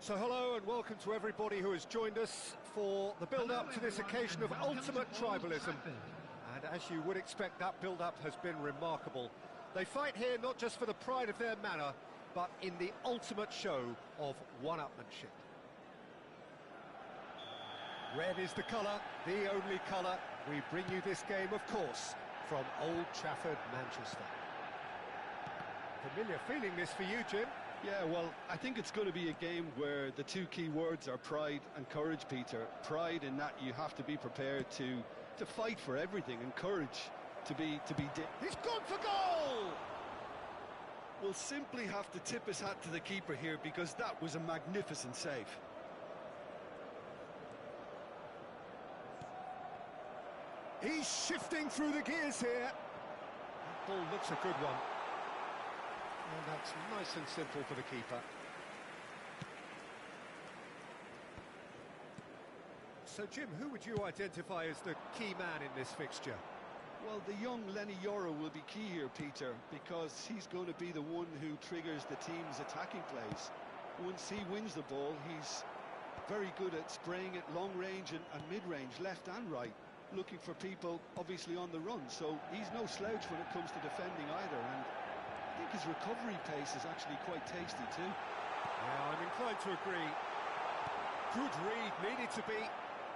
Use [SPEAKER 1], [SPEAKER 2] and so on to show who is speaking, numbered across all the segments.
[SPEAKER 1] So hello and welcome to everybody who has joined us for the build-up to this occasion of ultimate tribalism. And as you would expect, that build-up has been remarkable. They fight here not just for the pride of their manor, but in the ultimate show of one-upmanship. Red is the colour, the only colour. We bring you this game, of course, from Old Trafford, Manchester. Familiar feeling this for you, Jim?
[SPEAKER 2] Yeah, well, I think it's going to be a game where the two key words are pride and courage, Peter. Pride in that you have to be prepared to fight for everything, and courage to be.
[SPEAKER 1] He's gone for goal!
[SPEAKER 2] We'll simply have to tip his hat to the keeper here because that was a magnificent save.
[SPEAKER 1] He's shifting through the gears here. That ball looks a good one. And that's nice and simple for the keeper. So, Jim, who would you identify as the key man in this fixture?
[SPEAKER 2] Well, the young Lenny Yoro will be key here, Peter, because he's going to be the one who triggers the team's attacking plays. Once he wins the ball, he's very good at spraying it long range and mid-range, left and right, looking for people, obviously, on the run. So he's no slouch when it comes to defending either, and I think his recovery pace is actually quite tasty too.
[SPEAKER 1] Yeah, I'm inclined to agree. Good read, needed to be.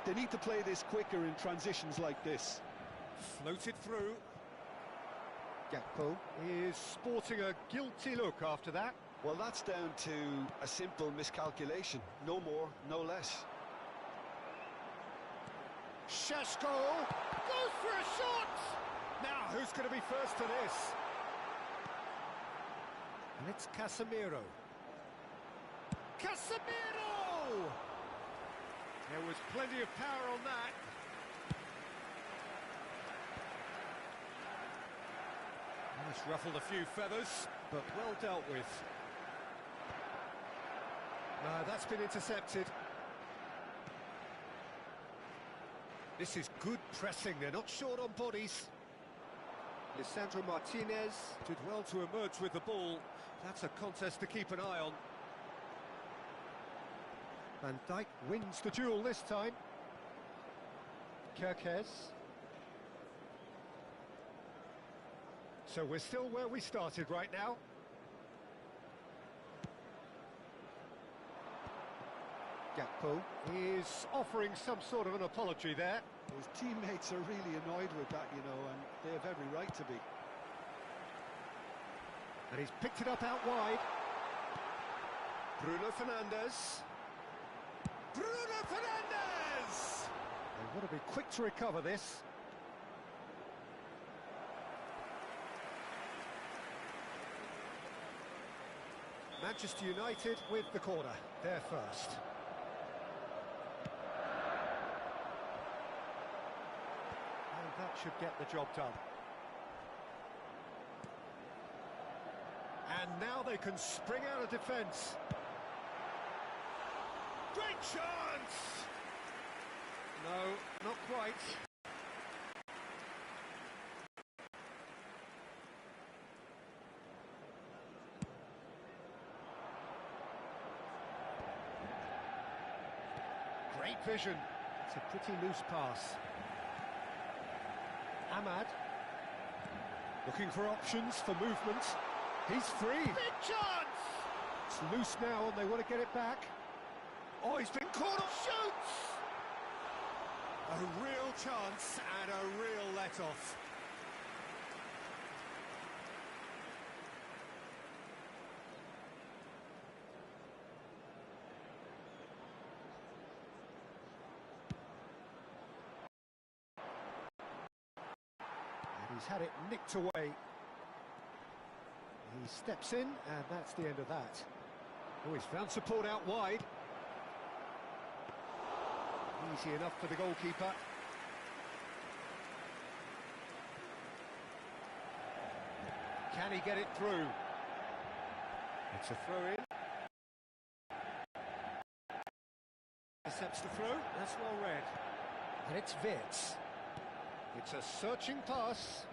[SPEAKER 2] They need to play this quicker in transitions like this.
[SPEAKER 1] Floated through. Gakpo is sporting a guilty look after that.
[SPEAKER 2] Well, that's down to a simple miscalculation. No more, no less.
[SPEAKER 1] Šeško goes for a shot! Now, who's going to be first to this? And it's Casemiro. Casemiro! There was plenty of power on that. And it's ruffled a few feathers, but well dealt with. That's been intercepted. This is good pressing, they're not short on bodies. Lisandro Martinez did well to emerge with the ball. That's a contest to keep an eye on. Van Dijk wins the duel this time. Kerkez. So we're still where we started right now. Gakpo is offering some sort of an apology there.
[SPEAKER 2] His teammates are really annoyed with that, you know, and they have every right to be.
[SPEAKER 1] And he's picked it up out wide. Bruno Fernandes. Bruno Fernandes! They've got to be quick to recover this. Manchester United with the corner. They're first. And that should get the job done. And now they can spring out of defence. Great chance! No, not quite. Great vision. It's a pretty loose pass. Ahmad. Looking for options for movement. He's free. Big chance! It's loose now and they want to get it back. Oh, he's been caught off. Shoots! A real chance and a real let-off. And he's had it nicked away. He steps in, and that's the end of that. Oh, he's found support out wide. Easy enough for the goalkeeper. Can he get it through? It's a throw-in. Intercepts the throw. That's well read. And it's Wirtz. It's a searching pass.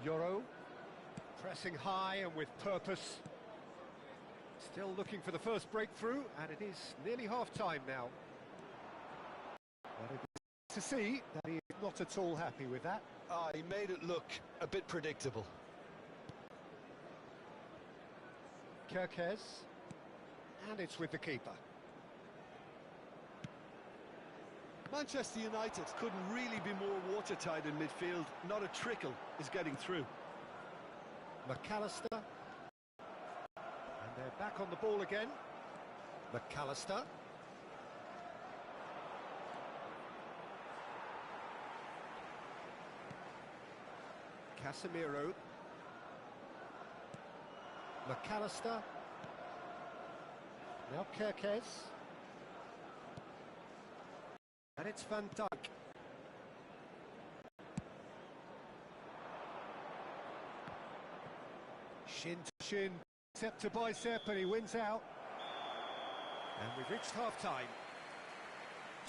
[SPEAKER 1] Yoro, pressing high and with purpose. Still looking for the first breakthrough, and it is nearly half-time now. But it's to see that he is not at all happy with that.
[SPEAKER 2] He made it look a bit predictable.
[SPEAKER 1] Kerkez, and it's with the keeper.
[SPEAKER 2] Manchester United couldn't really be more watertight in midfield. Not a trickle is getting through.
[SPEAKER 1] McAllister. And they're back on the ball again. McAllister. Casemiro. McAllister. Now Kerkez. And it's Van Dijk. Shin to shin, bicep to bicep, and he wins out. And we've reached half-time.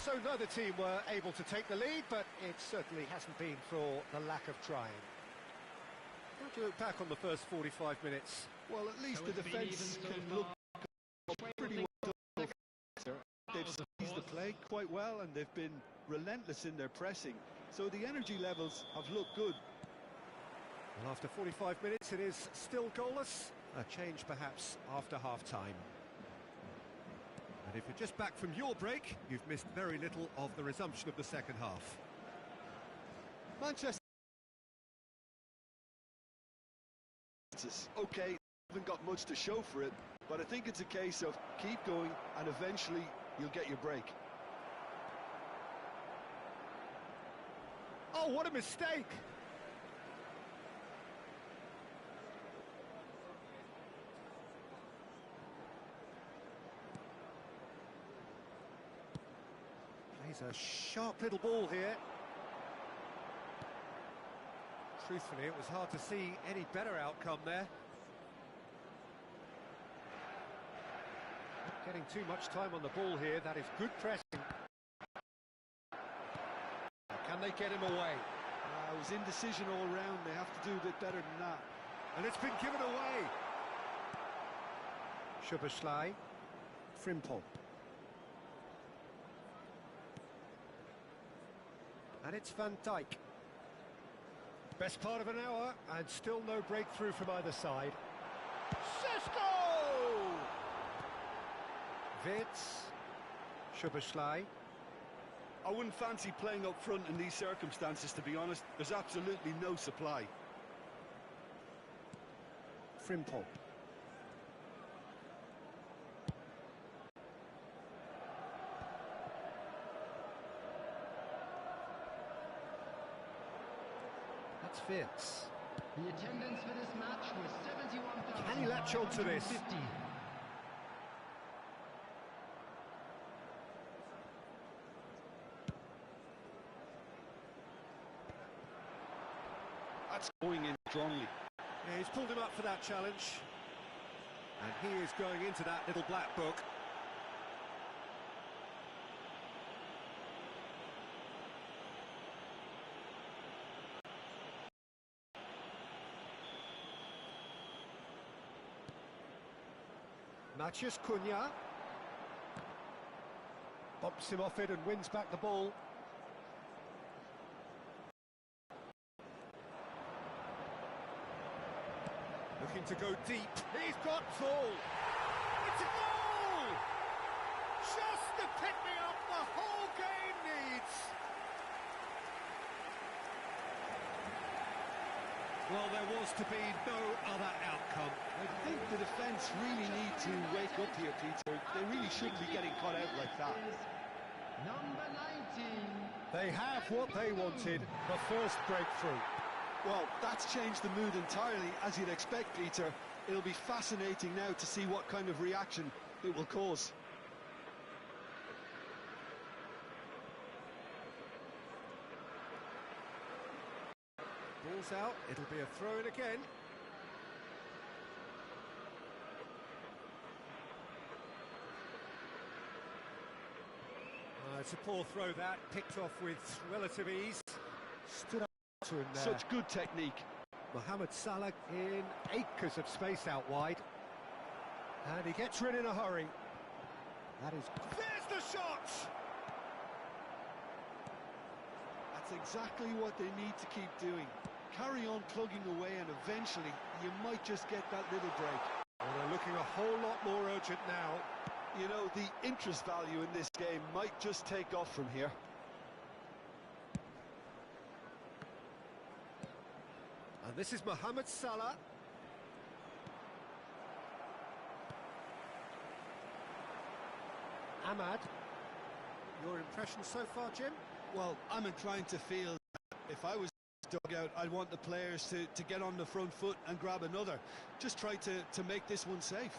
[SPEAKER 1] So neither team were able to take the lead, but it certainly hasn't been for the lack of trying. How do you look back on the first 45 minutes?
[SPEAKER 2] Well, at least the defence can look pretty well done. They've seized the play quite well, and they've been relentless in their pressing. So the energy levels have looked good.
[SPEAKER 1] Well, after 45 minutes, it is still goalless. A change, perhaps, after half-time. And if you're just back from your break, you've missed very little of the resumption of the second half.
[SPEAKER 2] Manchester okay, haven't got much to show for it, but I think it's a case of keep going and eventually you'll get your break.
[SPEAKER 1] Oh, what a mistake! Plays a sharp little ball here. Truthfully, it was hard to see any better outcome there. Not getting too much time on the ball here. That is good pressing. Can they get him away?
[SPEAKER 2] It was indecision all round. They have to do a bit better than that.
[SPEAKER 1] And it's been given away. Szoboszlai, Frimpong. And it's Van Dijk. Best part of an hour, and still no breakthrough from either side. Šeško! Wirtz. Szoboszlai.
[SPEAKER 2] I wouldn't fancy playing up front in these circumstances, to be honest. There's absolutely no supply.
[SPEAKER 1] Frimpong. That's Wirtz.
[SPEAKER 3] The attendance for this match was 71,000.
[SPEAKER 1] Can he latch on to this?
[SPEAKER 2] That's going in strongly.
[SPEAKER 1] Yeah, he's pulled him up for that challenge. And he is going into that little black book. Matheus Cunha bumps him off it and wins back the ball. Looking to go deep. He's got Paul. It's a goal! Just the pick-me-up the whole game needs. Well, there was to be no other outcome.
[SPEAKER 2] I think the defence really need to wake up here, Peter. They really shouldn't be getting caught out like that.
[SPEAKER 3] Number 19.
[SPEAKER 1] They have what they wanted, the first breakthrough.
[SPEAKER 2] Well, that's changed the mood entirely, as you'd expect, Peter. It'll be fascinating now to see what kind of reaction it will cause.
[SPEAKER 1] Ball's out, it'll be a throw-in again. It's a poor throw that, picked off with relative ease. Stood up to him there.
[SPEAKER 2] Such good technique.
[SPEAKER 1] Mohamed Salah in acres of space out wide. And he gets rid in a hurry. That is... There's the shot!
[SPEAKER 2] That's exactly what they need to keep doing. Carry on plugging away, and eventually you might just get that little break.
[SPEAKER 1] Well, they're looking a whole lot more urgent now.
[SPEAKER 2] You know, the interest value in this game might just take off from here.
[SPEAKER 1] And this is Mohamed Salah. Ahmad, your impression so far, Jim?
[SPEAKER 2] Well, I'm inclined to feel if I was dugout, I'd want the players to get on the front foot and grab another. Just try to make this one safe.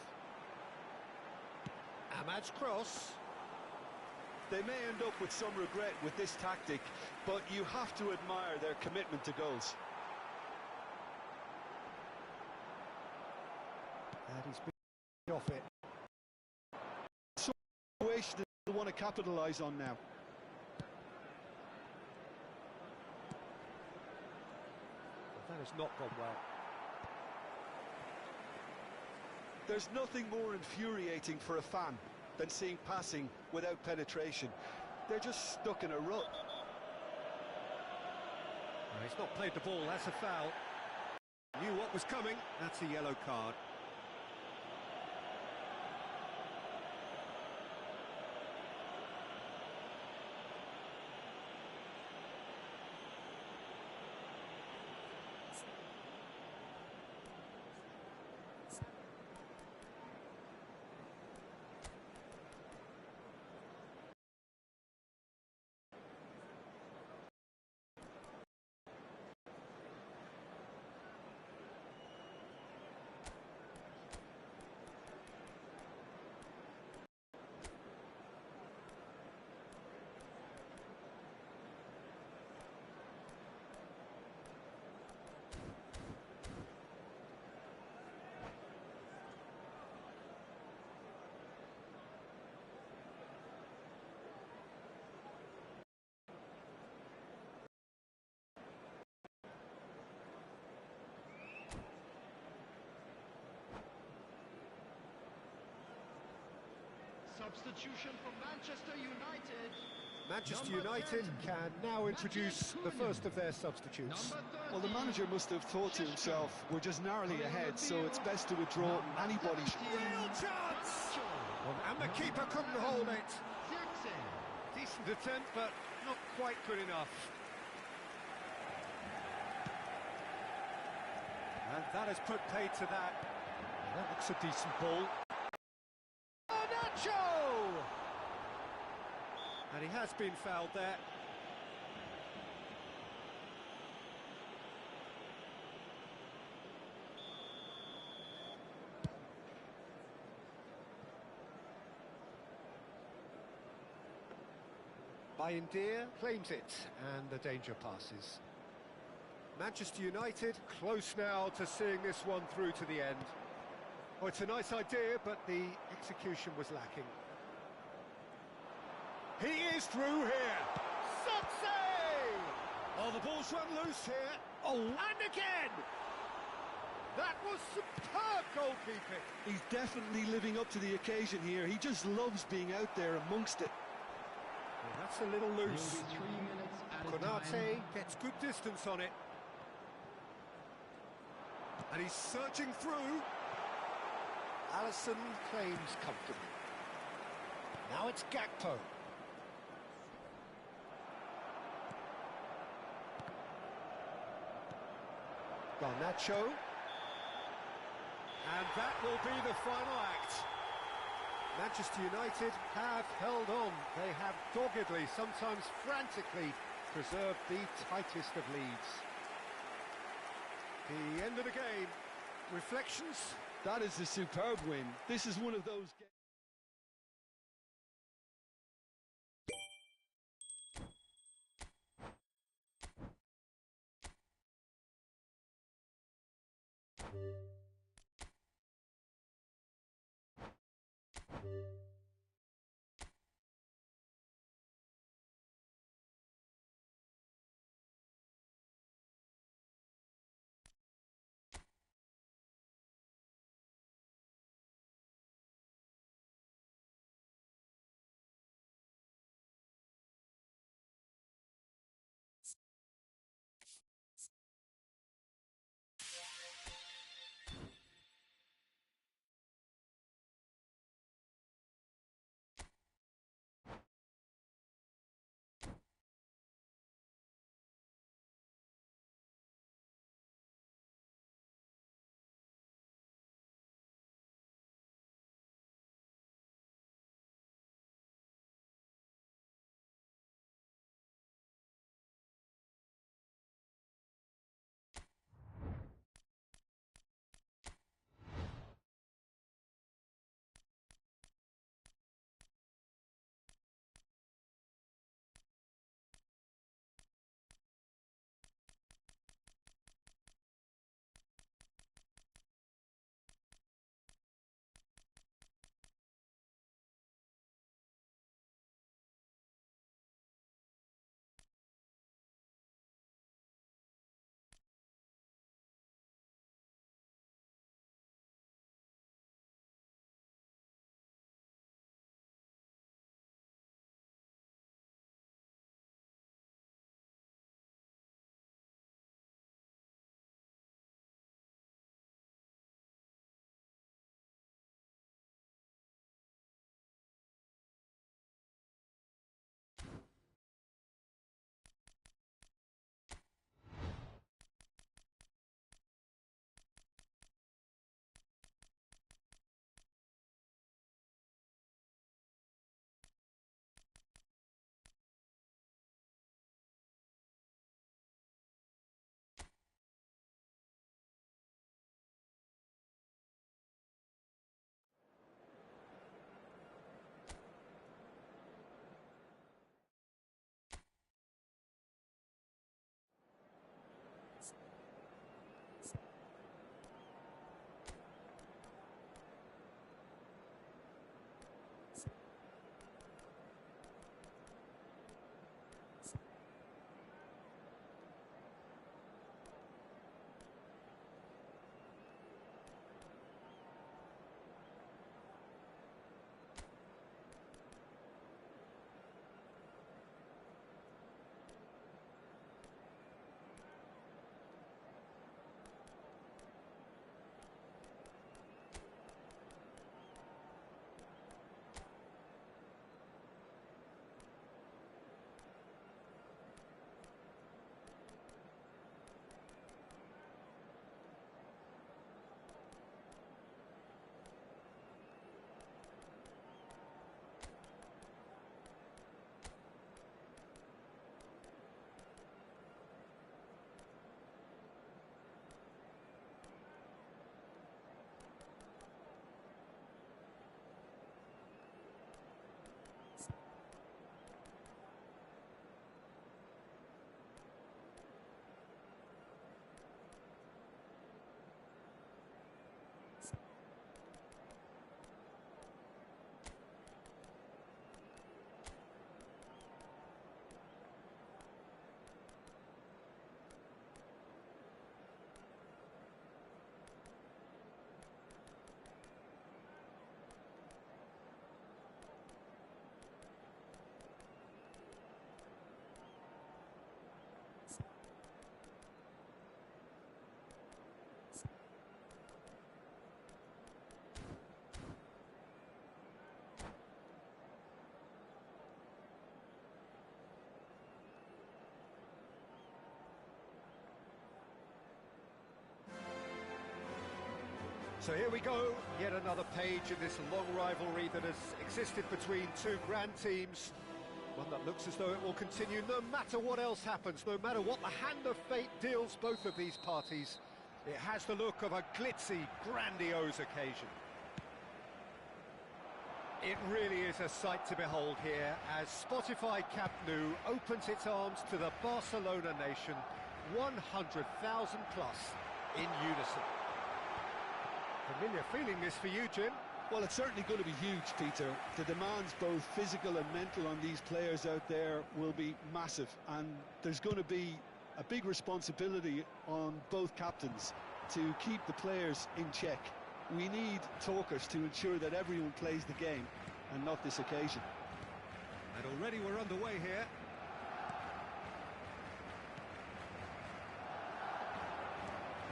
[SPEAKER 1] Ahmad's cross.
[SPEAKER 2] They may end up with some regret with this tactic, but you have to admire their commitment to goals.
[SPEAKER 1] And he's been off it.
[SPEAKER 2] Situation they want to capitalise on now.
[SPEAKER 1] That has not gone well.
[SPEAKER 2] There's nothing more infuriating for a fan than seeing passing without penetration. They're just stuck in a rut.
[SPEAKER 1] No, he's not played the ball, that's a foul. Knew what was coming, that's a yellow card.
[SPEAKER 3] Substitution for Manchester United.
[SPEAKER 1] Manchester
[SPEAKER 3] Number
[SPEAKER 1] United
[SPEAKER 3] 10,
[SPEAKER 1] can now introduce the first of their substitutes.
[SPEAKER 2] Well, the manager must have thought to himself, we're just narrowly ahead, so it's best to withdraw anybody.
[SPEAKER 1] Real chance! And the keeper couldn't hold it. Decent attempt, but not quite good enough. And that has put paid to that. That looks a decent ball. Nacho! And he has been fouled there. Bayindir claims it, and the danger passes. Manchester United close now to seeing this one through to the end. Oh, it's a nice idea, but the execution was lacking. He is through here. Success! Oh, the ball's run loose here. Oh, and again! That was superb goalkeeping.
[SPEAKER 2] He's definitely living up to the occasion here. He just loves being out there amongst it.
[SPEAKER 1] Well, that's a little loose.
[SPEAKER 3] 3 minutes at a
[SPEAKER 1] Konate
[SPEAKER 3] time.
[SPEAKER 1] gets good distance on it. And he's searching through. Alisson claims comfortably. Now it's Gakpo. Garnacho. And that will be the final act. Manchester United have held on. They have doggedly, sometimes frantically, preserved the tightest of leads. The end of the game. Reflections?
[SPEAKER 2] That is a superb win. This is one of those games.
[SPEAKER 1] So here we go, yet another page in this long rivalry that has existed between two grand teams. One that looks as though it will continue no matter what else happens, no matter what the hand of fate deals both of these parties. It has the look of a glitzy, grandiose occasion. It really is a sight to behold here as Spotify Camp Nou opens its arms to the Barcelona nation, 100,000 plus in unison. Familiar feeling this for you, Jim?
[SPEAKER 2] Well, it's certainly going to be huge, Peter. The demands, both physical and mental, on these players out there will be massive, and there's going to be a big responsibility on both captains to keep the players in check. We need talkers to ensure that everyone plays the game, and not this occasion.
[SPEAKER 1] And already we're underway here.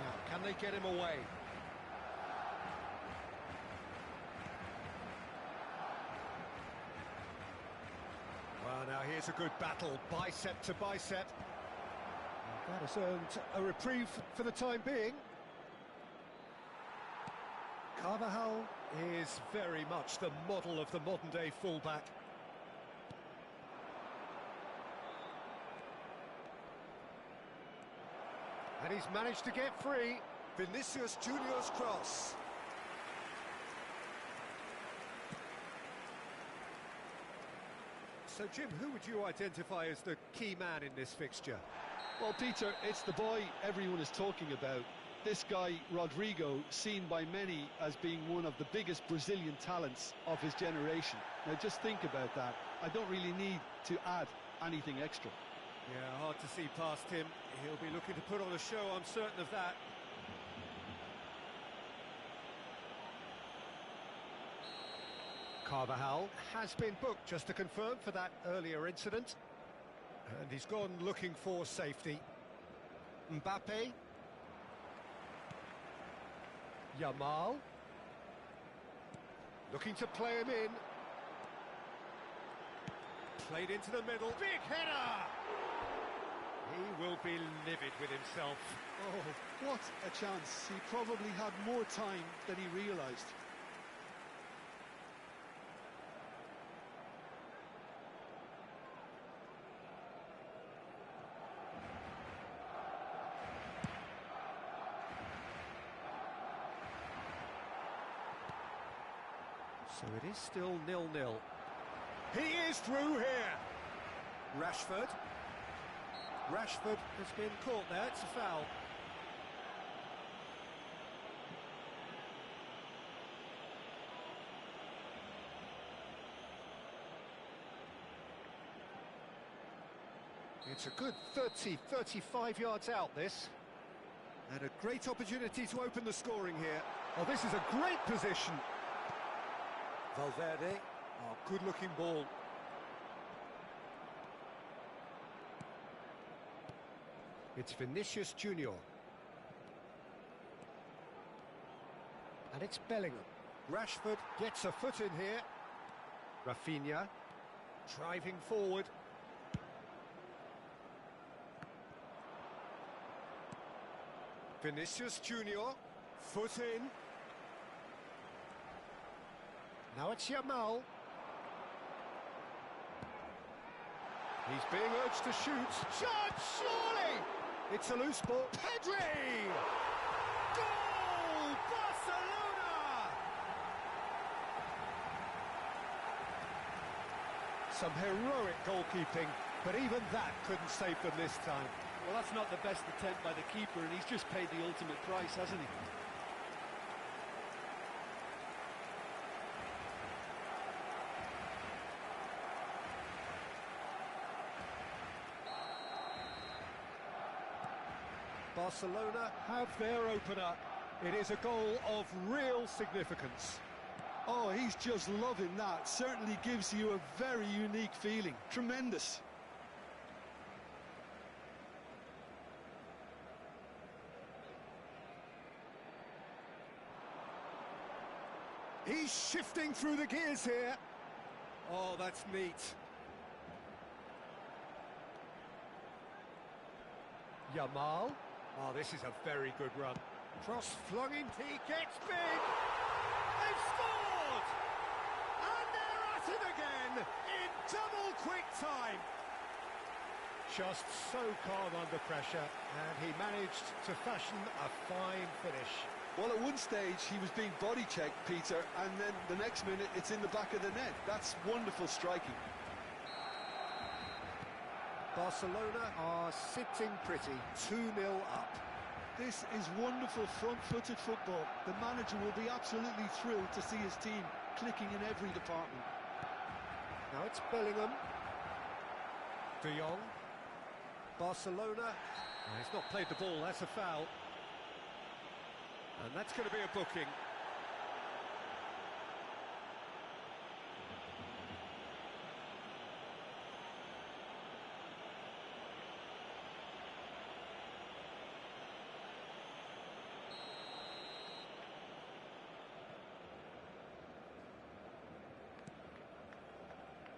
[SPEAKER 1] Now, can they get him away? Well, now here's a good battle, bicep to bicep. That has earned a reprieve for the time being. Carvajal is very much the model of the modern-day fullback. And he's managed to get free. Vinicius Junior's cross. So, Jim, who would you identify as the key man in this fixture?
[SPEAKER 2] Well, Peter, it's the boy everyone is talking about. This guy, Rodrigo, seen by many as being one of the biggest Brazilian talents of his generation. Now, just think about that. I don't really need to add anything extra.
[SPEAKER 1] Yeah, hard to see past him. He'll be looking to put on a show, I'm certain of that. Carvajal has been booked, just to confirm, for that earlier incident. And he's gone looking for safety. Mbappe. Yamal. Looking to play him in. Played into the middle. Big header! He will be livid with himself.
[SPEAKER 2] Oh, what a chance. He probably had more time than he realised.
[SPEAKER 1] So it is still 0-0. He is through here. Rashford. Rashford has been caught there. It's a foul. It's a good 35 yards out, this. And a great opportunity to open the scoring here. Oh, this is a great position. Valverde. Oh, good-looking ball. It's Vinicius Junior. And it's Bellingham. Rashford gets a foot in here. Rafinha driving forward. Vinicius Junior, foot in. Now it's Yamal. He's being urged to shoot. Shot, surely! It's a loose ball. Pedri! Goal! Barcelona! Some heroic goalkeeping, but even that couldn't save them this time.
[SPEAKER 2] Well, that's not the best attempt by the keeper, and he's just paid the ultimate price, hasn't he?
[SPEAKER 1] Barcelona have their opener. It is a goal of real significance.
[SPEAKER 2] Oh, he's just loving that. Certainly gives you a very unique feeling. Tremendous.
[SPEAKER 1] He's shifting through the gears here. Oh, that's neat. Yamal. Oh, this is a very good run. Cross flung in, he gets big! They've scored! And they're at it again in double quick time! Just so calm under pressure, and he managed to fashion a fine finish.
[SPEAKER 2] Well, at one stage he was being body checked, Peter, and then the next minute it's in the back of the net. That's wonderful striking.
[SPEAKER 1] Barcelona are sitting pretty, 2-0 up.
[SPEAKER 2] This is wonderful front-footed football. The manager will be absolutely thrilled to see his team clicking in every department.
[SPEAKER 1] Now it's Bellingham. De Jong. Barcelona. He's not played the ball, that's a foul. And that's going to be a booking.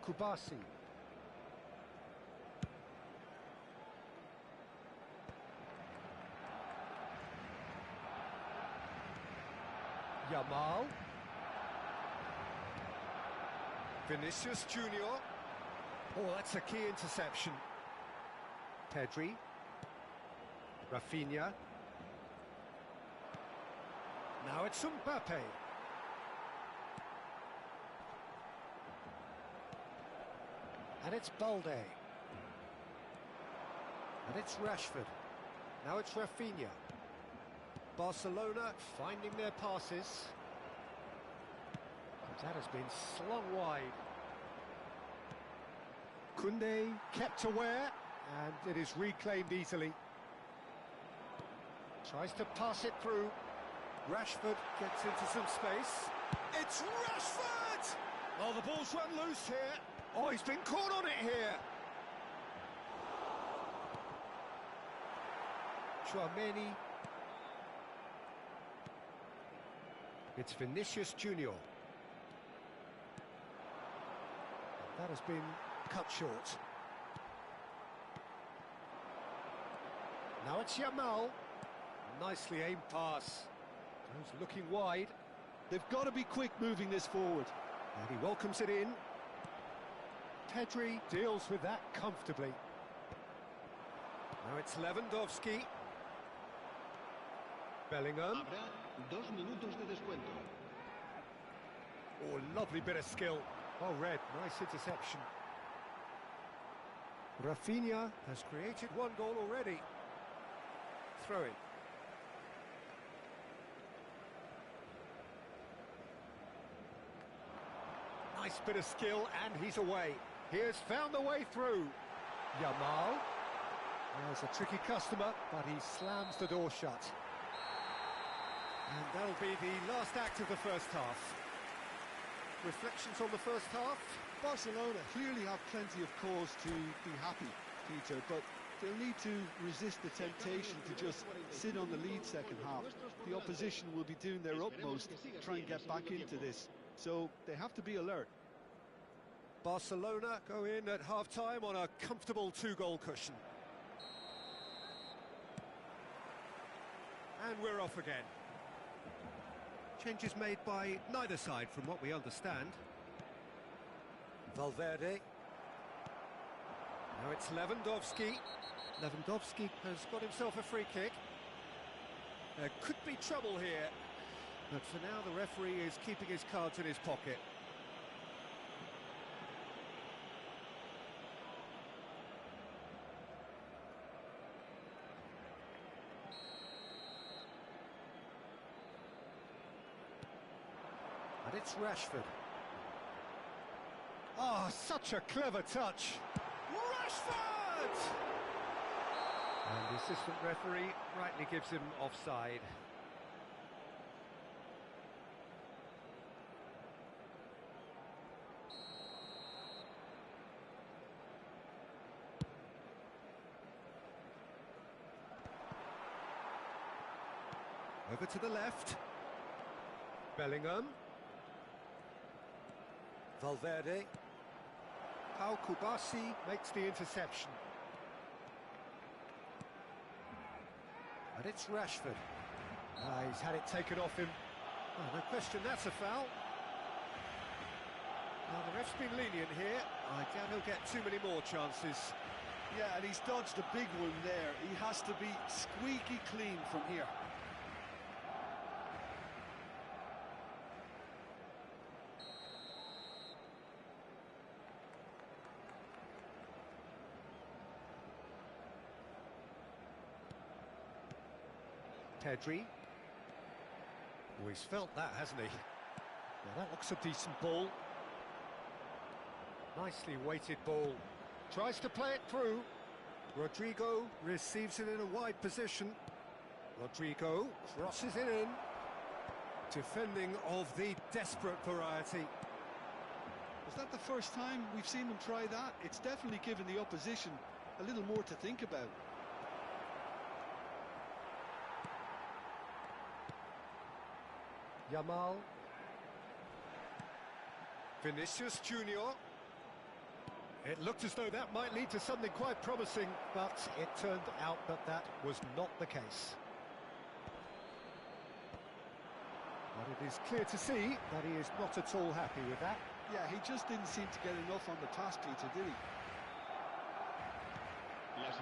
[SPEAKER 1] Kubasi. Yamal. Vinicius Junior. Oh, that's a key interception. Pedri. Rafinha. Now it's Mbappe. And it's Balde. And it's Rashford. Now it's Rafinha. Barcelona finding their passes. That has been slung wide. Koundé kept aware, and it is reclaimed easily. Tries to pass it through. Rashford gets into some space. It's Rashford! Oh, the ball's run loose here. Oh, he's been caught on it here. Tchouaméni. It's Vinicius Junior. That has been cut short. Now it's Yamal. Nicely aimed pass. He's looking wide.
[SPEAKER 2] They've got to be quick moving this forward.
[SPEAKER 1] And he welcomes it in. Pedri deals with that comfortably. Now it's Lewandowski. Bellingham.
[SPEAKER 3] Habrá 2 minutos de descuento.
[SPEAKER 1] Oh, lovely bit of skill. Well read, nice interception. Rafinha has created 1 goal already. Throw in. Nice bit of skill, and he's away. He has found the way through. Yamal. There's a tricky customer, but he slams the door shut. And that'll be the last act of the first half. Reflections on the first half?
[SPEAKER 2] Barcelona clearly have plenty of cause to be happy, Peter, but they'll need to resist the temptation to just sit on the lead second half. The opposition will be doing their utmost to try and get back into this, so they have to be alert.
[SPEAKER 1] Barcelona go in at half-time on a comfortable 2-goal cushion. And we're off again. Changes made by neither side from what we understand. Valverde. Now it's Lewandowski. Lewandowski has got himself a free kick. There could be trouble here, but for now the referee is keeping his cards in his pocket. And it's Rashford. Oh, such a clever touch. Rashford! And the assistant referee rightly gives him offside. Over to the left. Bellingham. Valverde. Pau Kubasi makes the interception. And it's Rashford. He's had it taken off him. Oh, no question, that's a foul. Now, the ref's been lenient here. I doubt he'll get too many more chances.
[SPEAKER 2] Yeah, and he's dodged a big one there. He has to be squeaky clean from here.
[SPEAKER 1] Pedri. Oh, he's felt that, hasn't he? Well, that looks a decent ball. Nicely weighted ball. Tries to play it through. Rodrigo receives it in a wide position. Rodrigo crosses it in. Defending of the desperate variety.
[SPEAKER 2] Was that the first time we've seen them try that? It's definitely given the opposition a little more to think about.
[SPEAKER 1] Yamal. Vinicius Junior. It looked as though that might lead to something quite promising, but it turned out that that was not the case. But it is clear to see that he is not at all happy with that.
[SPEAKER 2] Yeah, he just didn't seem to get enough on the pass, Peter, did he?
[SPEAKER 1] That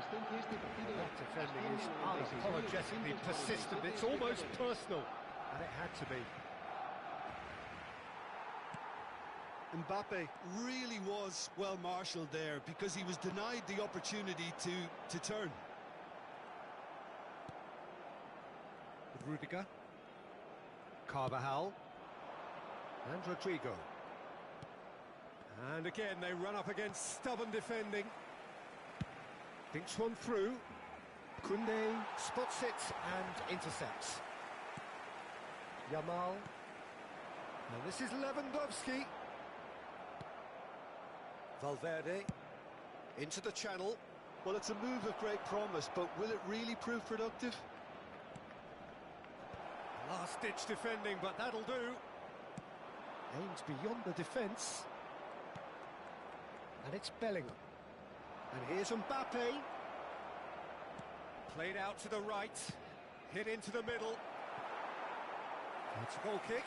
[SPEAKER 1] defending is unapologetically persistent. It's almost personal, and it had to be.
[SPEAKER 2] Mbappe really was well marshalled there because he was denied the opportunity to turn.
[SPEAKER 1] Rudiger. Carvajal. And Rodrigo. And again, they run up against stubborn defending. Thinks one through. Koundé spots it and intercepts. Yamal. And this is Lewandowski. Valverde. Into the channel.
[SPEAKER 2] Well, it's a move of great promise, but will it really prove productive?
[SPEAKER 1] Last-ditch defending, but that'll do. Aims beyond the defence. And it's Bellingham. And here's Mbappe. Played out to the right. Hit into the middle. It's a goal kick.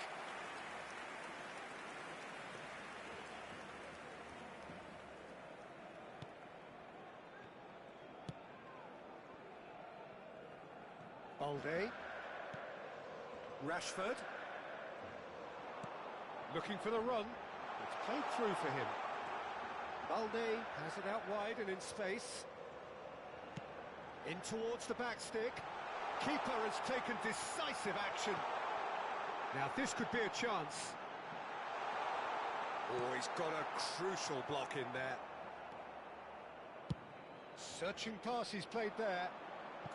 [SPEAKER 1] Balde. Rashford. Looking for the run. It's played through for him. Balde has it out wide and in space. In towards the back stick. Keeper has taken decisive action. Now this could be a chance. Oh, he's got a crucial block in there. Searching pass he's played there.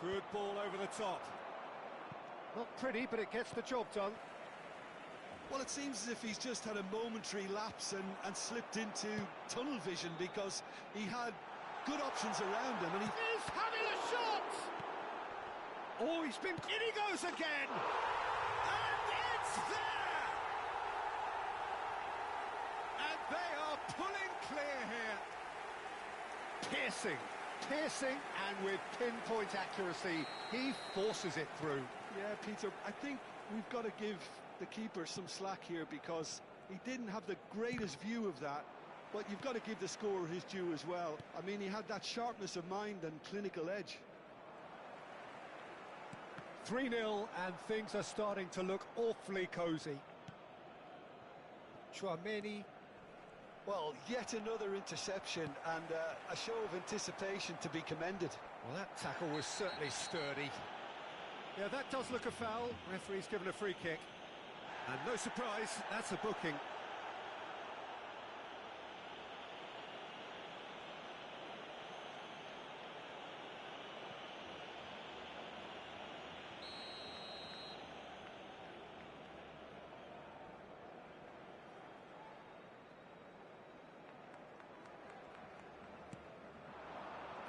[SPEAKER 1] Good ball over the top. Not pretty, but it gets the job done.
[SPEAKER 2] Well, it seems as if he's just had a momentary lapse and slipped into tunnel vision because he had good options around him and
[SPEAKER 1] He's having a shot! Oh, he's been... In he goes again! And it's there! And they are pulling clear here. Piercing, and with pinpoint accuracy, he forces it through.
[SPEAKER 2] Yeah, Peter, I think we've got to give the keeper some slack here because he didn't have the greatest view of that, but you've got to give the scorer his due as well. I mean, he had that sharpness of mind and clinical edge.
[SPEAKER 1] 3-0, and things are starting to look awfully cosy. Tchouaméni.
[SPEAKER 2] Well, yet another interception and a show of anticipation to be commended.
[SPEAKER 1] Well, that tackle was certainly sturdy. Yeah, that does look a foul. Referee's given a free kick. And no surprise, that's a booking.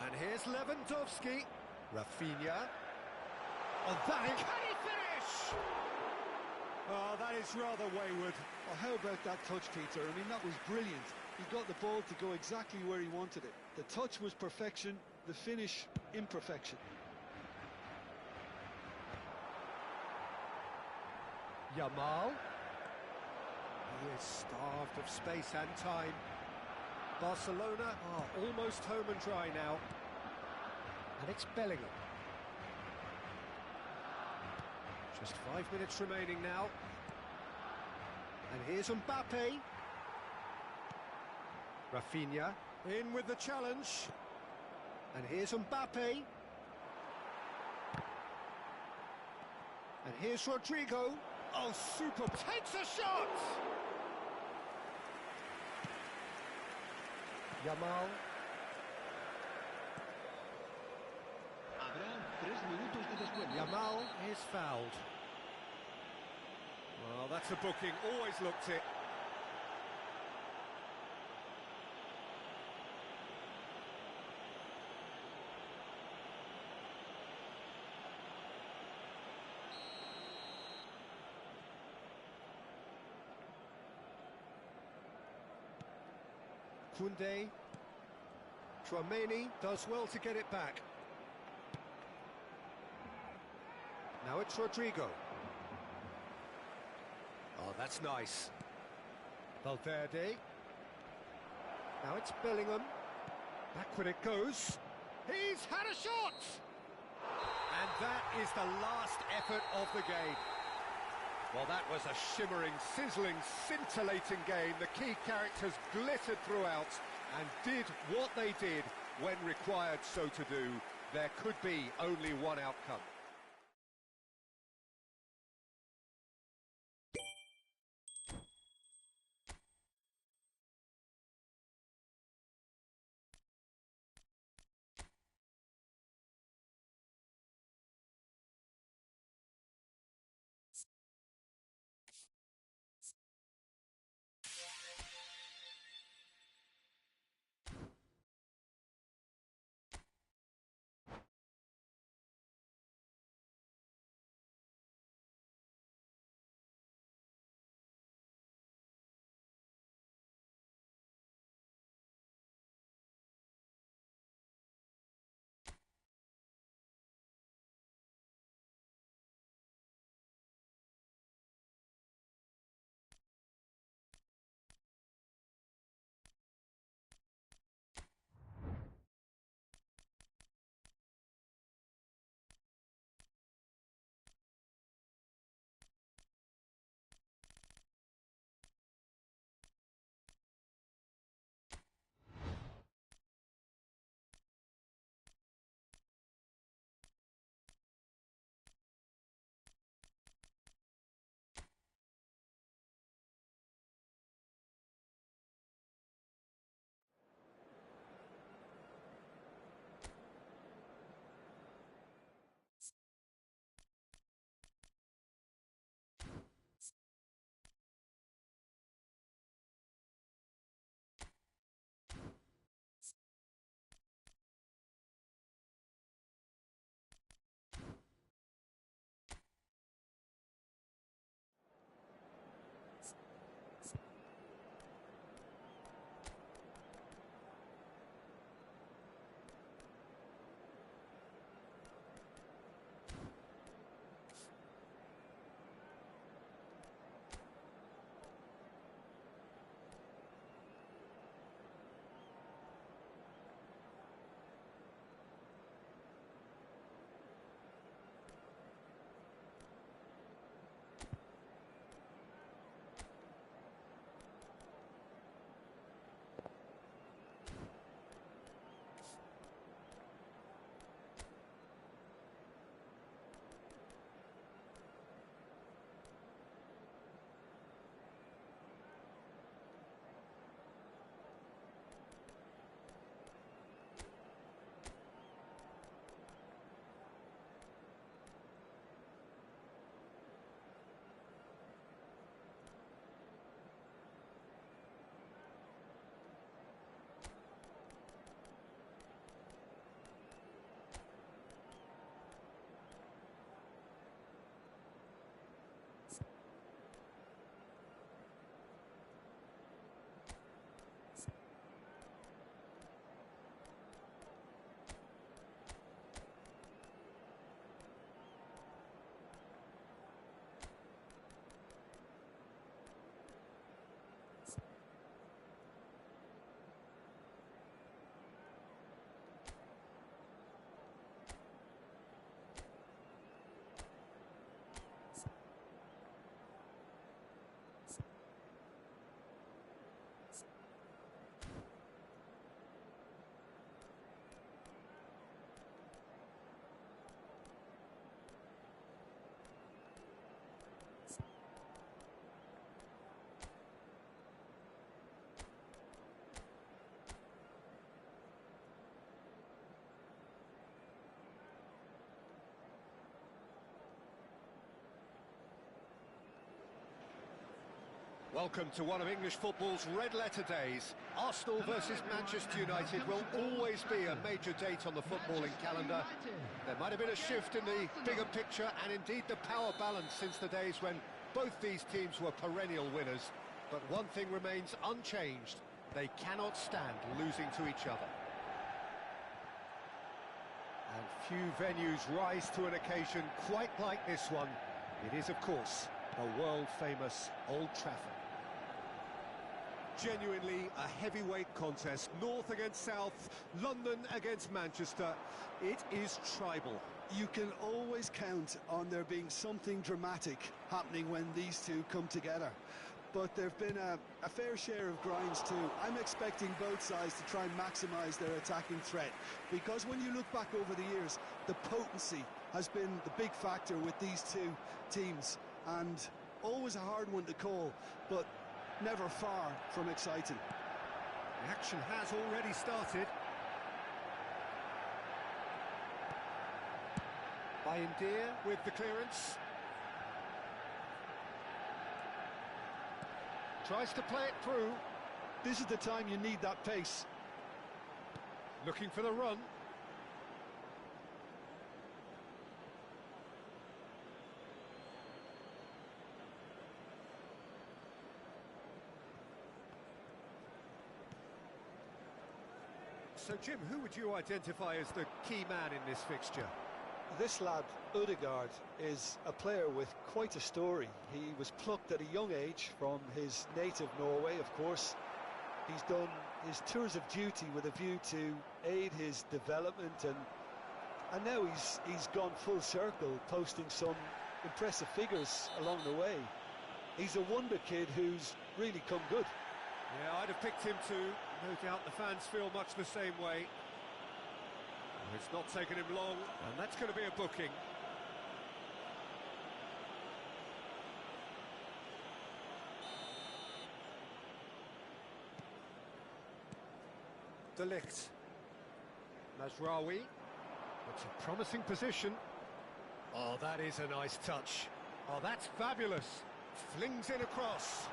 [SPEAKER 1] And here's Lewandowski. Rafinha. Oh, that is... Can he finish? Oh, that is rather wayward.
[SPEAKER 2] Well, how about that touch, Peter? I mean, that was brilliant. He got the ball to go exactly where he wanted it. The touch was perfection, the finish, imperfection.
[SPEAKER 1] Yamal. He is starved of space and time. Barcelona are almost home and dry now. And it's Bellingham. Just 5 minutes remaining now. And here's Mbappe. Rafinha in with the challenge. And here's Mbappe. And here's Rodrigo. Oh, super. Takes a shot! Yamal.
[SPEAKER 3] Habrá 3 minutos de descuento.
[SPEAKER 1] Yamal is fouled. Well, that's a booking. Always looked it. Koundé. Tchouaméni does well to get it back. Now it's Rodrigo. Oh, that's nice. Valverde. Now it's Bellingham. Backward it goes. He's had a shot! And that is the last effort of the game. Well, that was a shimmering, sizzling, scintillating game. The key characters glittered throughout and did what they did when required so to do. There could be only one outcome. Welcome to one of English football's red-letter days. Arsenal versus Manchester United will always be a major date on the footballing calendar. There might have been a shift in the bigger picture and indeed the power balance since the days when both these teams were perennial winners. But one thing remains unchanged: they cannot stand losing to each other. And few venues rise to an occasion quite like this one. It is, of course, the world-famous Old Trafford. Genuinely a heavyweight contest, north against south, London against Manchester. It is tribal.
[SPEAKER 2] You can always count on there being something dramatic happening when these two come together. But there have been a fair share of grinds too. I'm expecting both sides to try and maximise their attacking threat, because when you look back over the years, the potency has been the big factor with these two teams, and always a hard one to call, but never far from exciting.
[SPEAKER 1] The action has already started. Bayindir with the clearance. Tries to play it through.
[SPEAKER 2] This is the time you need that pace.
[SPEAKER 1] Looking for the run. So, Jim, who would you identify as the key man in this fixture?
[SPEAKER 4] This lad, Ødegaard, is a player with quite a story. He was plucked at a young age from his native Norway, of course. He's done his tours of duty with a view to aid his development, and now he's gone full circle, posting some impressive figures along the way. He's a wonder kid who's really come good.
[SPEAKER 1] Yeah, I'd have picked him too. No doubt the fans feel much the same way. It's not taken him long, and that's going to be a booking. De Ligt. Mazraoui. It's a promising position. Oh, that is a nice touch. Oh, that's fabulous. Flings in across.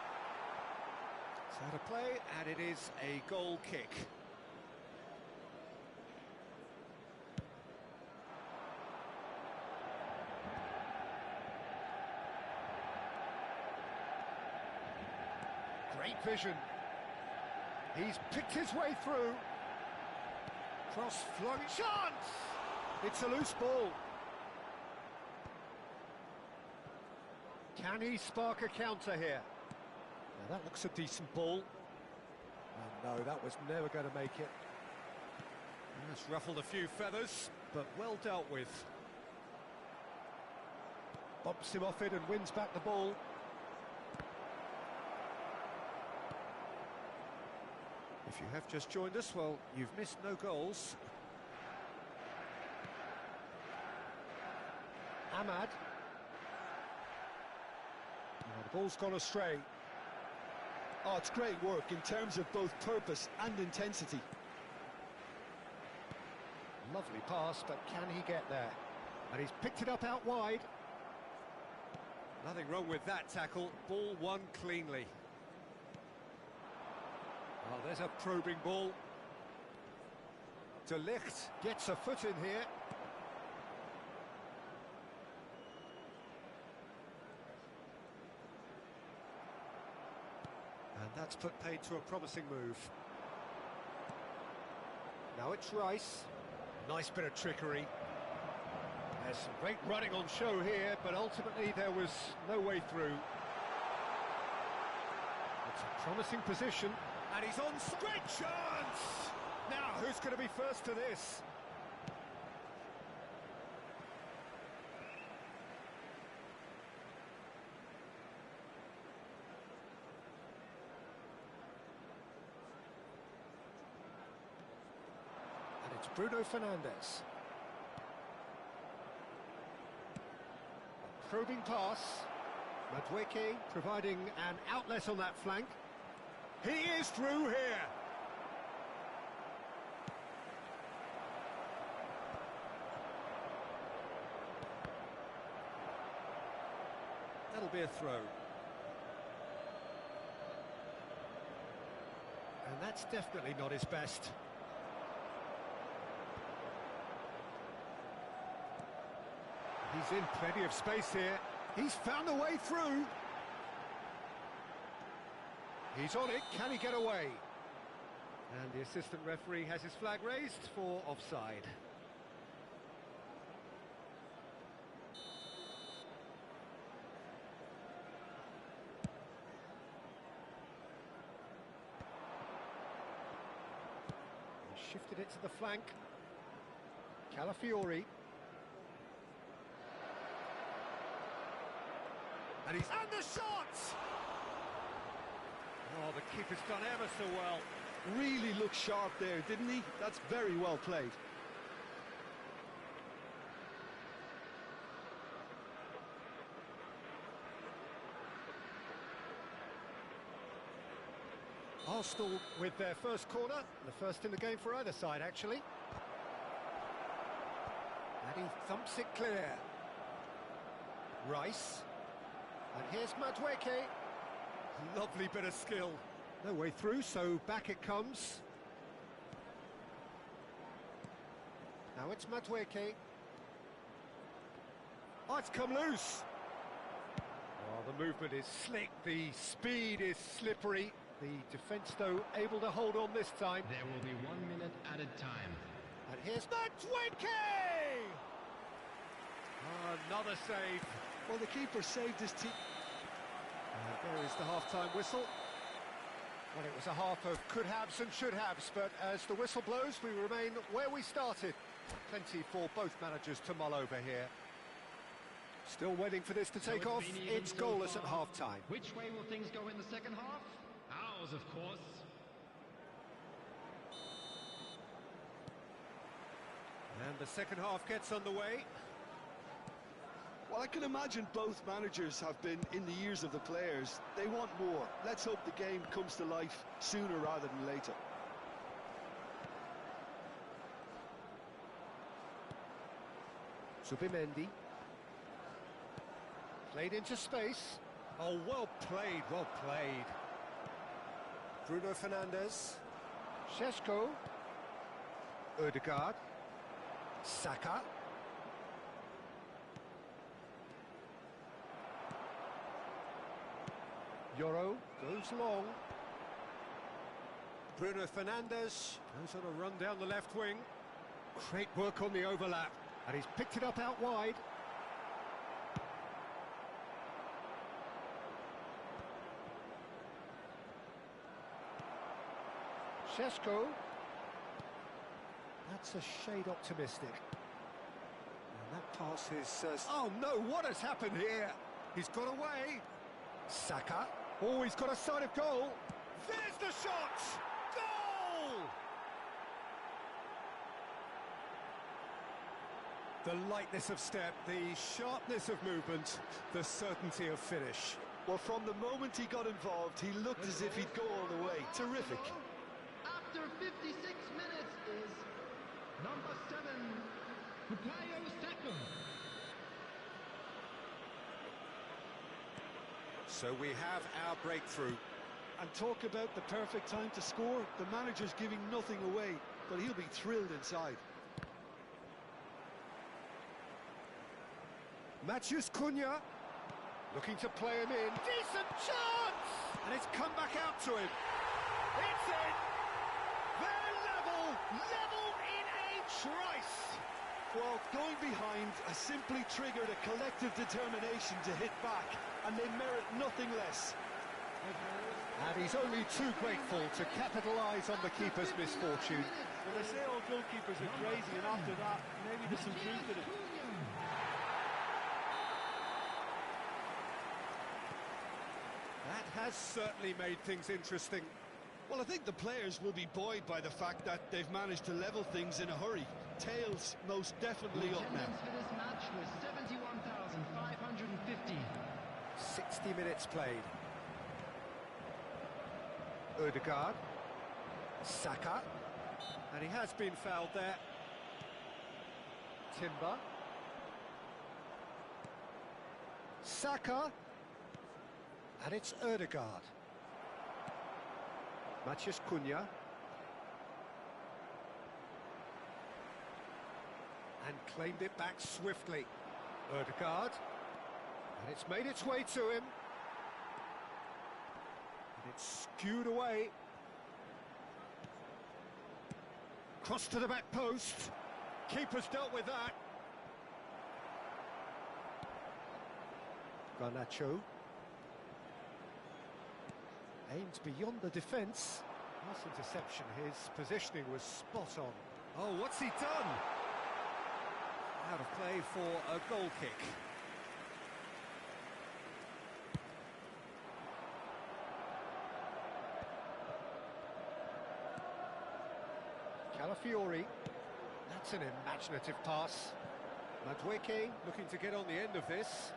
[SPEAKER 1] It's out of play, and it is a goal kick. Great vision. He's picked his way through. Cross flung. Chance! It's a loose ball. Can he spark a counter here? Now that looks a decent ball. And no, that was never going to make it. That's ruffled a few feathers, but well dealt with. Bumps him off it and wins back the ball. If you have just joined us, well, you've missed no goals. Ahmad. Oh, the ball's gone astray.
[SPEAKER 2] Oh, it's great work in terms of both purpose and intensity.
[SPEAKER 1] Lovely pass, but can he get there? And he's picked it up out wide. Nothing wrong with that tackle. Ball won cleanly. Oh, there's a probing ball. De Ligt gets a foot in here. And that's put paid to a promising move. Now it's Rice. Nice bit of trickery. There's some great running on show here, but ultimately there was no way through. It's a promising position. And he's on. Great chance! Now, who's going to be first to this? And it's Bruno Fernandes. A probing pass. Madueke providing an outlet on that flank. He is through here. That'll be a throw. That's definitely not his best. He's in plenty of space here. He's found a way through. He's on it. Can he get away? And the assistant referee has his flag raised for offside. He shifted it to the flank. Calafiori. And he's... And the shot! Oh, the keeper's done ever so well.
[SPEAKER 2] Really looked sharp there, didn't he? That's very well played.
[SPEAKER 1] Arsenal with their first corner, the first in the game for either side, actually. And he thumps it clear. Rice. And here's Madueke. Lovely bit of skill. No way through, so back it comes. Now it's Madueke. Oh, it's come loose. Oh, the movement is slick, the speed is slippery. The defence, though, able to hold on this time.
[SPEAKER 3] There will be 1 minute added time.
[SPEAKER 1] And here's Madueke! Oh, another save.
[SPEAKER 2] Well, the keeper saved his team.
[SPEAKER 1] There is the half-time whistle. Well, it was a half of could-haves and should-haves, but as the whistle blows, we remain where we started. Plenty for both managers to mull over here. Still waiting for this to take off. It's goalless at half-time.
[SPEAKER 3] Which way will things go in the second half? Ours, of course.
[SPEAKER 1] And the second half gets underway.
[SPEAKER 2] Well, I can imagine both managers have been in the ears of the players. They want more. Let's hope the game comes to life sooner rather than later.
[SPEAKER 1] Zubimendi. Played into space. Oh, well played, well played. Bruno Fernandes. Šeško. Ødegaard. Saka. Yoro goes long. Bruno Fernandes goes on a run down the left wing. Great work on the overlap. And he's picked it up out wide. Šeško. That's a shade optimistic. And that pass is... Oh no, what has happened here? He's got away. Saka. Oh, he's got a sight of goal. There's the shot! Goal! The lightness of step, the sharpness of movement, the certainty of finish.
[SPEAKER 2] Well, from the moment he got involved, he looked as if he'd go all the way. Terrific.
[SPEAKER 3] After 56 minutes is number 7, Bukayo Saka.
[SPEAKER 1] So we have our breakthrough.
[SPEAKER 2] And talk about the perfect time to score. The manager's giving nothing away, but he'll be thrilled inside.
[SPEAKER 1] Matheus Cunha looking to play him in. Decent chance! And it's come back out to him. It's in! They're level in a trice!
[SPEAKER 2] Well, going behind has simply triggered a collective determination to hit back, and they merit nothing less.
[SPEAKER 1] And he's only too grateful to capitalise on the keeper's misfortune.
[SPEAKER 2] Well, they say all goalkeepers are crazy, and after that, maybe there's some truth in it.
[SPEAKER 1] That has certainly made things interesting.
[SPEAKER 2] Well, I think the players will be buoyed by the fact that they've managed to level things in a hurry. Tails most definitely up now.
[SPEAKER 3] Attendance for this match was 71,550.
[SPEAKER 1] 60 minutes played. Ødegaard. Saka. And he has been fouled there. Timber. Saka. And it's Ødegaard. Matheus Cunha. and claimed it back swiftly. Ødegaard, and it's made its way to him. And it's skewed away. Cross to the back post. Keeper's dealt with that. Garnacho. Aimed beyond the defence. Nice interception, his positioning was spot on. Oh, what's he done? Out of play for a goal kick. Calafiori. That's an imaginative pass. Madueke looking to get on the end of this.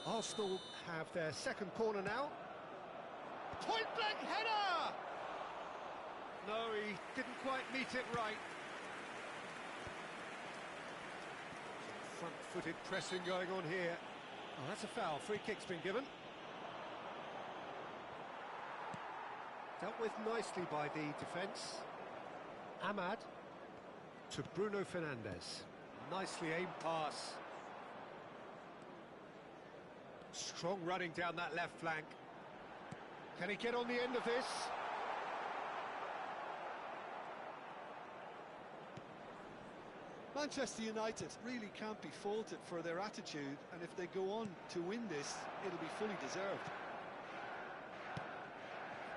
[SPEAKER 1] Arsenal have their second corner now. Point-blank header! No, he didn't quite meet it right. Front-footed pressing going on here. Oh, that's a foul. Free kick's been given. Dealt with nicely by the defence. Ahmad to Bruno Fernandes. Nicely aimed pass. Strong running down that left flank. Can he get on the end of this?
[SPEAKER 2] Manchester United really can't be faulted for their attitude, and if they go on to win this, it'll be fully deserved.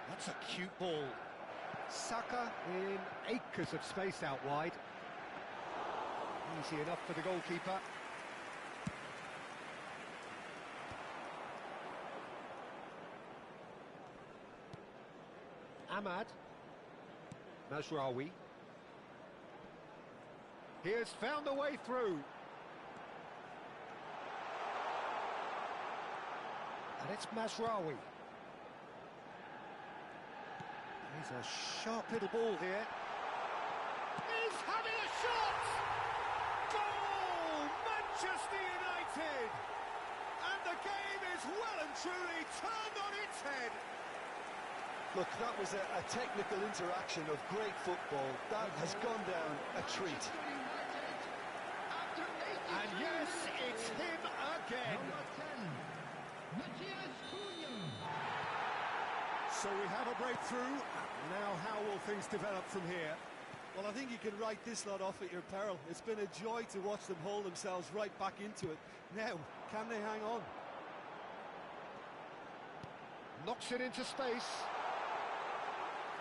[SPEAKER 1] That's a cute ball. Saka in acres of space out wide. Easy enough for the goalkeeper. Ahmad. Mazraoui. He has found a way through. And it's Mazraoui. He's a sharp little ball here. He's having a shot! Goal! Manchester United! And the game is well and truly turned on its head.
[SPEAKER 2] Look, that was a technical interaction of great football. That has gone down a treat.
[SPEAKER 1] And yes, it's him again. So we have a breakthrough. Now how will things develop from here?
[SPEAKER 2] Well, I think you can write this lot off at your peril. It's been a joy to watch them hold themselves right back into it. Now, can they hang on?
[SPEAKER 1] Knocks it into space.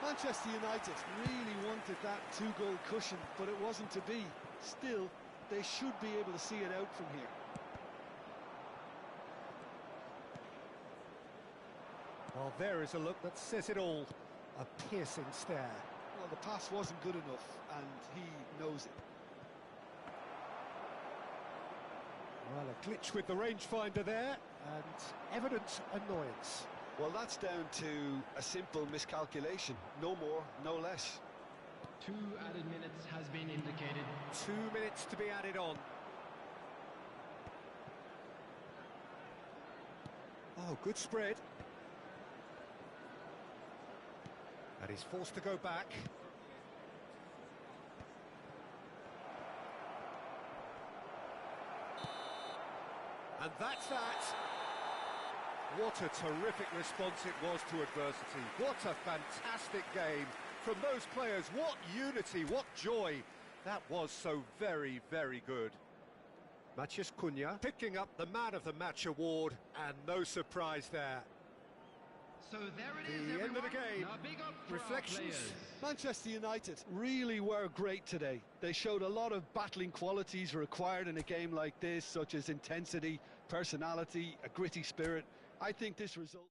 [SPEAKER 2] Manchester United really wanted that two-goal cushion, but it wasn't to be. Still, they should be able to see it out from here.
[SPEAKER 1] Well, there is a look that says it all. A piercing stare.
[SPEAKER 2] Well, the pass wasn't good enough, and he knows it.
[SPEAKER 1] Well, a glitch with the rangefinder there, and evident annoyance.
[SPEAKER 2] Well, that's down to a simple miscalculation. No more, no less.
[SPEAKER 3] 2 added minutes has been indicated.
[SPEAKER 1] 2 minutes to be added on. Oh, good spread. And he's forced to go back. And that's that. What a terrific response it was to adversity. What a fantastic game from those players. What unity, what joy. That was so very, very good. Matheus Cunha picking up the Man of the Match award, and no surprise there.
[SPEAKER 3] So there it is,
[SPEAKER 1] The end of the game.
[SPEAKER 3] Now big up for our
[SPEAKER 1] Reflections.
[SPEAKER 3] players.
[SPEAKER 2] Manchester United really were great today. They showed a lot of battling qualities required in a game like this, such as intensity, personality, a gritty spirit. I think this result...